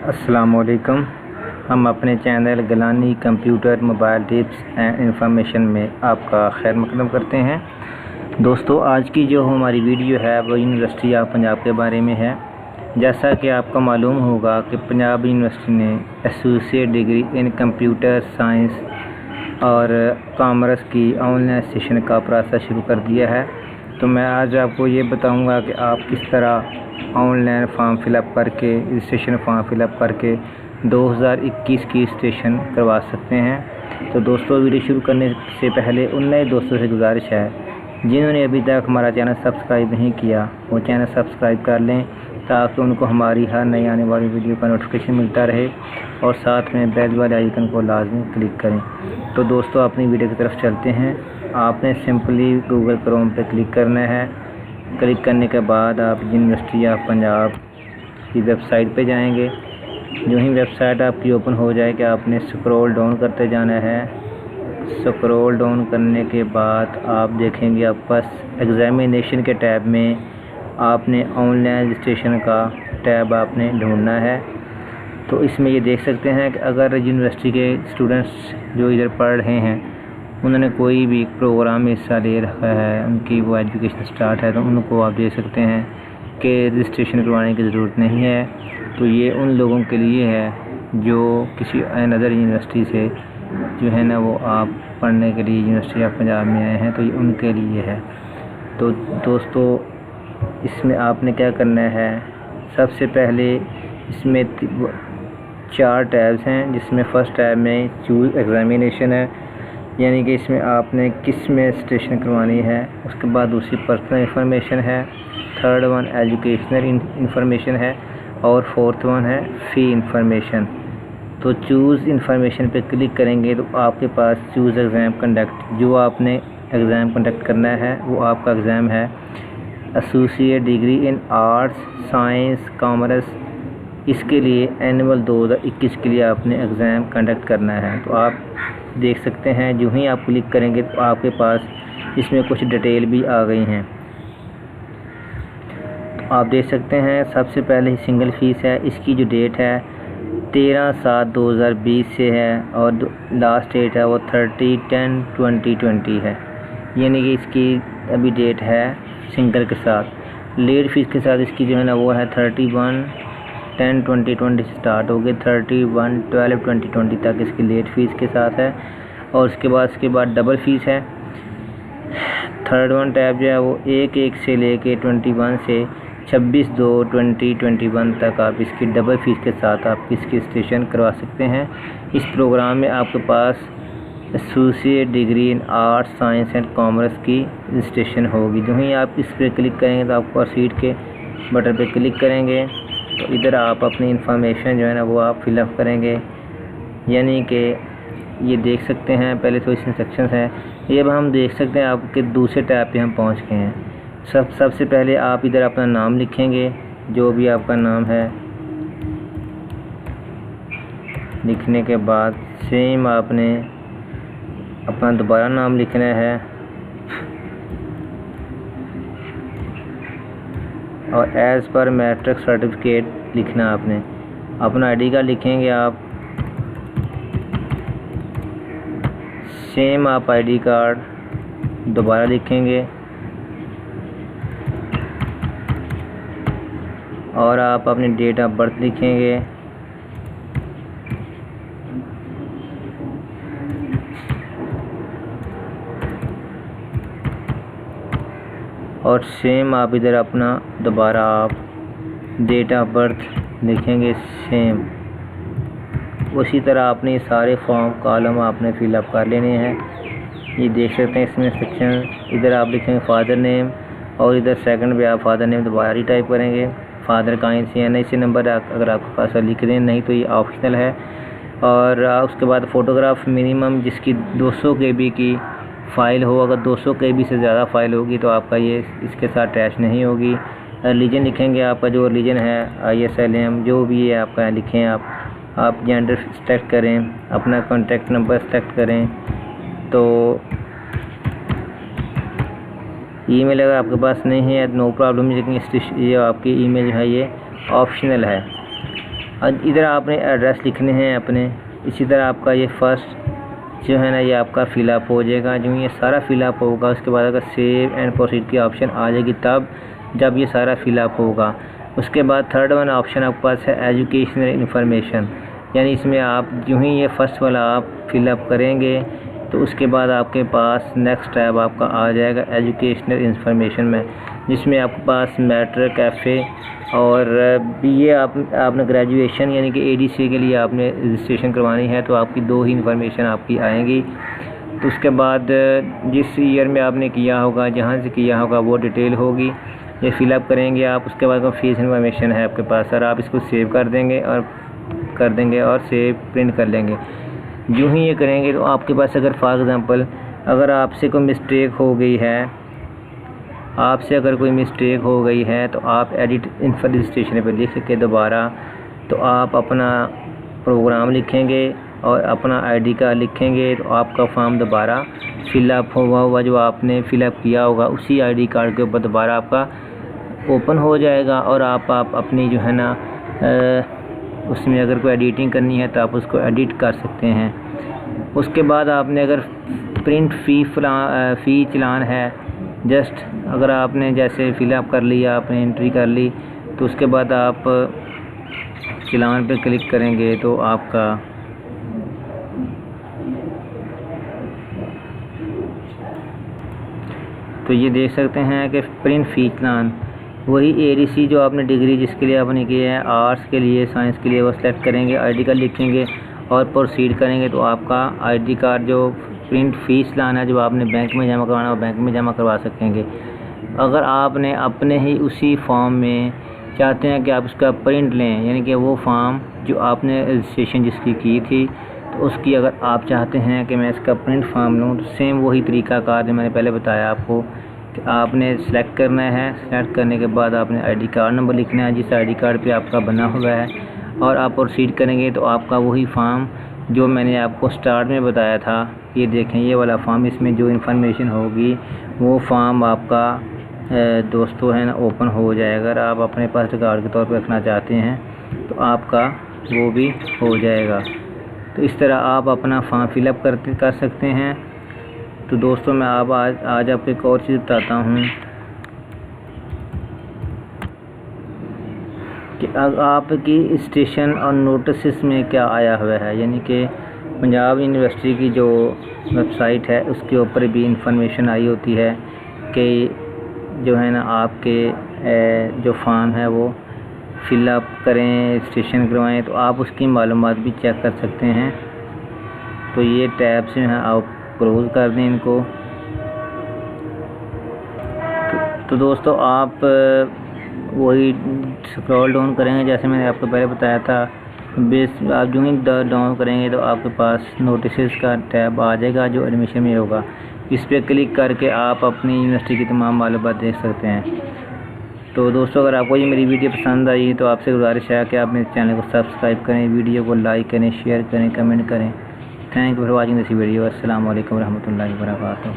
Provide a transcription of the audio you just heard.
अस्सलामुअलैकुम। हम अपने channel Gilani computer mobile tips and information में आपका खैर मकदम करते हैं। दोस्तों, आज की जो हमारी वीडियो है वो यूनिवर्सिटी ऑफ पंजाब के बारे में है। जैसा कि आपको मालूम होगा कि पंजाब यूनिवर्सिटी ने एसोसिएट डिग्री इन कंप्यूटर साइंस और कॉमर्स की ऑनलाइन सेशन का प्रोसेस शुरू कर दिया है। तो मैं आज आपको ये बताऊंगा कि आप किस तरह ऑनलाइन फॉर्म फिलअप करके रजिस्ट्रेशन फॉर्म फिलअप करके 2021 की रजिस्ट्रेशन करवा सकते हैं। तो दोस्तों, वीडियो शुरू करने से पहले उन नए दोस्तों से गुजारिश है जिन्होंने अभी तक हमारा चैनल सब्सक्राइब नहीं किया वो चैनल सब्सक्राइब कर लें ताकि उनको हमारी हर नई आने वाली वीडियो का नोटिफिकेशन मिलता रहे और साथ में बेल वाले आइकन को लाजमी क्लिक करें। तो दोस्तों, अपनी वीडियो की तरफ चलते हैं। आपने सिंपली गूगल क्रोम पे क्लिक करना है। क्लिक करने के बाद आप यूनिवर्सिटी ऑफ पंजाब की वेबसाइट पे जाएंगे। जो ही वेबसाइट आपकी ओपन हो जाए कि आपने स्क्रॉल डाउन करते जाना है। स्क्रॉल डाउन करने के बाद आप देखेंगे आपके पास एग्ज़ामिनेशन के टैब में आपने ऑनलाइन रजिस्ट्रेशन का टैब आपने ढूंढना है। तो इसमें ये देख सकते हैं कि अगर यूनिवर्सिटी के स्टूडेंट्स जो इधर पढ़ रहे हैं उन्होंने कोई भी प्रोग्राम में हिस्सा ले रखा है, उनकी वो एजुकेशन स्टार्ट है, तो उनको आप देख सकते हैं कि रजिस्ट्रेशन करवाने की ज़रूरत नहीं है। तो ये उन लोगों के लिए है जो किसी अनदर यूनिवर्सिटी से जो है ना वो आप पढ़ने के लिए यूनिवर्सिटी ऑफ पंजाब में आए हैं, तो ये उनके लिए है। तो दोस्तों, इसमें आपने क्या करना है, सबसे पहले इसमें 4 टैब्स हैं जिसमें फ़र्स्ट टैब में चूज़ एग्ज़ामिनेशन है, यानी कि इसमें आपने किस में रजिस्ट्रेशन करवानी है। उसके बाद दूसरी पर्सनल इंफॉर्मेशन है, थर्ड वन एजुकेशनल इंफॉर्मेशन है और फोर्थ वन है फ़ी इंफॉर्मेशन। तो चूज़ इंफॉर्मेशन पे क्लिक करेंगे तो आपके पास चूज़ एग्ज़ाम कंडक्ट, जो आपने एग्ज़ाम कंडक्ट करना है वो आपका एग्ज़ाम है associate degree in arts science commerce. इसके लिए एनुअल 2021 के लिए आपने एग्ज़ाम कंडक्ट करना है। तो आप देख सकते हैं जो ही आप क्लिक करेंगे तो आपके पास इसमें कुछ डिटेल भी आ गई हैं। तो आप देख सकते हैं सबसे पहले सिंगल फ़ीस है, इसकी जो डेट है 13/7/2020 से है और लास्ट डेट है वो 30/10/2020 है, यानी कि इसकी अभी डेट है सिंगल के साथ। लेट फ़ीस के साथ इसकी जो है ना वो है 31/10/2020 से स्टार्ट होगी 31/12/2020 तक इसकी लेट फ़ीस के साथ है। और उसके बाद डबल फ़ीस है। थर्ड वन टैब जो है वो 1/1 से लेके 21 से 26/2/2021 तक आप इसकी डबल फ़ीस के साथ आप इसकी रजिस्ट्रेशन करवा सकते हैं। इस प्रोग्राम में आपके पास associate degree in arts science and commerce की रजिस्ट्रेशन होगी। जो ही आप इस पर क्लिक करेंगे तो आपको सीट के बटन पे क्लिक करेंगे तो इधर आप अपनी इंफॉर्मेशन जो है ना वो आप फिलअप करेंगे, यानी कि ये देख सकते हैं पहले तो इसमें सेक्शंस हैं। ये अब हम देख सकते हैं आपके दूसरे टैब पे हम पहुंच गए हैं। सबसे पहले आप इधर अपना नाम लिखेंगे, जो भी आपका नाम है। लिखने के बाद सेम आपने अपना दोबारा नाम लिखना है और एज़ पर मैट्रिक सर्टिफिकेट लिखना आपने। अपना आईडी कार्ड लिखेंगे आप, सेम आप आईडी कार्ड दोबारा लिखेंगे और आप अपनी डेट ऑफ बर्थ लिखेंगे और सेम आप इधर अपना दोबारा आप डेट ऑफ बर्थ लिखेंगे सेम। उसी तरह आपने सारे फॉर्म कॉलम आपने फिलअप कर लेने हैं। ये देख सकते हैं इसमें सेक्शन, इधर आप लिखेंगे फादर नेम और इधर सेकंड पे आप फादर नेम दोबारा ही टाइप करेंगे। फादर का INC नंबर अगर आपके पास लिख दें, नहीं तो ये ऑप्शनल है। और उसके बाद फ़ोटोग्राफ मिनिमम जिसकी 200 KB की फ़ाइल हो, अगर 200 KB से ज़्यादा फ़ाइल होगी तो आपका ये इसके साथ अटैच नहीं होगी। रिलीजन लिखेंगे, आपका जो रिलीजन है ISLM जो भी है आपका लिखें। आप जेंडर सेलेक्ट करें, अपना कॉन्टैक्ट नंबर सेलेक्ट करें। तो ईमेल अगर आपके पास नहीं है नो प्रॉब्लम, लेकिन ये आपकी ईमेल जो है ये ऑप्शनल है। इधर आपने एड्रेस लिखने हैं अपने। इसी तरह आपका ये फर्स्ट जो है ना ये आपका फ़िलअप हो जाएगा। जो ये सारा फ़िलअप होगा उसके बाद अगर सेव एंड प्रोसीड की ऑप्शन आ जाएगी तब जब ये सारा फ़िलअप होगा। उसके बाद थर्ड वन ऑप्शन आपके पास है एजुकेशनल इन्फॉर्मेशन, यानी इसमें आप जो ही ये फर्स्ट वाला आप फ़िलअप करेंगे तो उसके बाद आपके पास नेक्स्ट टैब आपका आ जाएगा एजुकेशनल इन्फॉर्मेशन में, जिसमें आपके पास मैट्रिक, कैफ़े और बीए आपने ग्रेजुएशन यानी कि एडीसी के लिए आपने रजिस्ट्रेशन करवानी है तो आपकी 2 ही इन्फॉर्मेशन आपकी आएंगी। तो उसके बाद जिस ईयर में आपने किया होगा, जहाँ से किया होगा वो डिटेल होगी, ये फ़िलअप करेंगे आप। उसके बाद फीस इन्फॉर्मेशन है आपके पास सर, आप इसको सेव कर देंगे और सेव प्रिंट कर लेंगे। यूँ ही ये करेंगे तो आपके पास अगर फॉर एग्ज़ाम्पल अगर आपसे कोई मिस्टेक हो गई है तो आप एडिट इन्फो रजिस्ट्रेशन पर लिख के दोबारा तो आप अपना प्रोग्राम लिखेंगे और अपना आईडी कार्ड लिखेंगे तो आपका फॉर्म दोबारा फ़िलअप हुआ जो आपने फ़िलअप किया होगा उसी आईडी कार्ड के ऊपर दोबारा आपका ओपन हो जाएगा। और आप अपनी जो है ना उसमें अगर कोई एडिटिंग करनी है तो आप उसको एडिट कर सकते हैं। उसके बाद आपने अगर प्रिंट फ़ी चलान है, जस्ट अगर आपने जैसे फ़िलअप कर लिया, आपने एंट्री कर ली तो उसके बाद आप चलान पे क्लिक करेंगे तो आपका तो ये देख सकते हैं कि प्रिंट फ़ी चलान वही एडीसी जो आपने डिग्री जिसके लिए आपने किया है, आर्ट्स के लिए, साइंस के लिए, वो सेलेक्ट करेंगे, आईडी कार्ड लिखेंगे और प्रोसीड करेंगे तो आपका आईडी कार्ड जो प्रिंट फ़ीस लाना है जो आपने बैंक में जमा करवाना है वो बैंक में जमा करवा सकेंगे। अगर आपने अपने ही उसी फॉर्म में चाहते हैं कि आप उसका प्रिंट लें, यानी कि वो फॉर्म जो आपने रजिस्ट्रेशन जिसकी की थी तो उसकी अगर आप चाहते हैं कि मैं इसका प्रिंट फॉर्म लूँ तो सेम वही तरीक़ाकार जो मैंने पहले बताया आपको कि आपने सेलेक्ट करना है। सेलेक्ट करने के बाद आपने आईडी कार्ड नंबर लिखना है जिस आईडी कार्ड पे आपका बना हुआ है और आप प्रोसीड करेंगे तो आपका वही फॉर्म जो मैंने आपको स्टार्ट में बताया था, ये देखें ये वाला फॉर्म, इसमें जो इन्फॉर्मेशन होगी वो फॉर्म आपका दोस्तों है ना ओपन हो जाएगा। अगर आप अपने पास रिकॉर्ड के तौर पर रखना चाहते हैं तो आपका वो भी हो जाएगा। तो इस तरह आप अपना फॉर्म फ़िलअप कर सकते हैं। तो दोस्तों मैं आज आपको एक और चीज़ बताता हूँ कि आपकी स्टेशन और नोटिस में क्या आया हुआ है, यानी कि पंजाब यूनिवर्सिटी की जो वेबसाइट है उसके ऊपर भी इंफॉर्मेशन आई होती है कि जो है ना आपके जो फॉर्म है वो फ़िलअप करें, रजिस्ट्रेशन करवाएं, तो आप उसकी मालूमात भी चेक कर सकते हैं। तो ये टैब से हैं आप क्लोज़ कर दें इनको। तो दोस्तों आप वही स्क्रॉल डाउन करेंगे जैसे मैंने आपको पहले बताया था, बेस आप जो ही डाउन करेंगे तो आपके पास नोटिस का टैब आ जाएगा जो एडमिशन में होगा। इस पर क्लिक करके आप अपनी यूनिवर्सिटी की तमाम मालूमात देख सकते हैं। तो दोस्तों अगर आपको ये मेरी वीडियो पसंद आई तो आपसे गुजारिश है कि आप मेरे चैनल को सब्सक्राइब करें, वीडियो को लाइक करें, शेयर करें, कमेंट करें। Thank you for watching this video. अस्सलाम वालेकुम रहमतुल्लाहि व बरकातहू।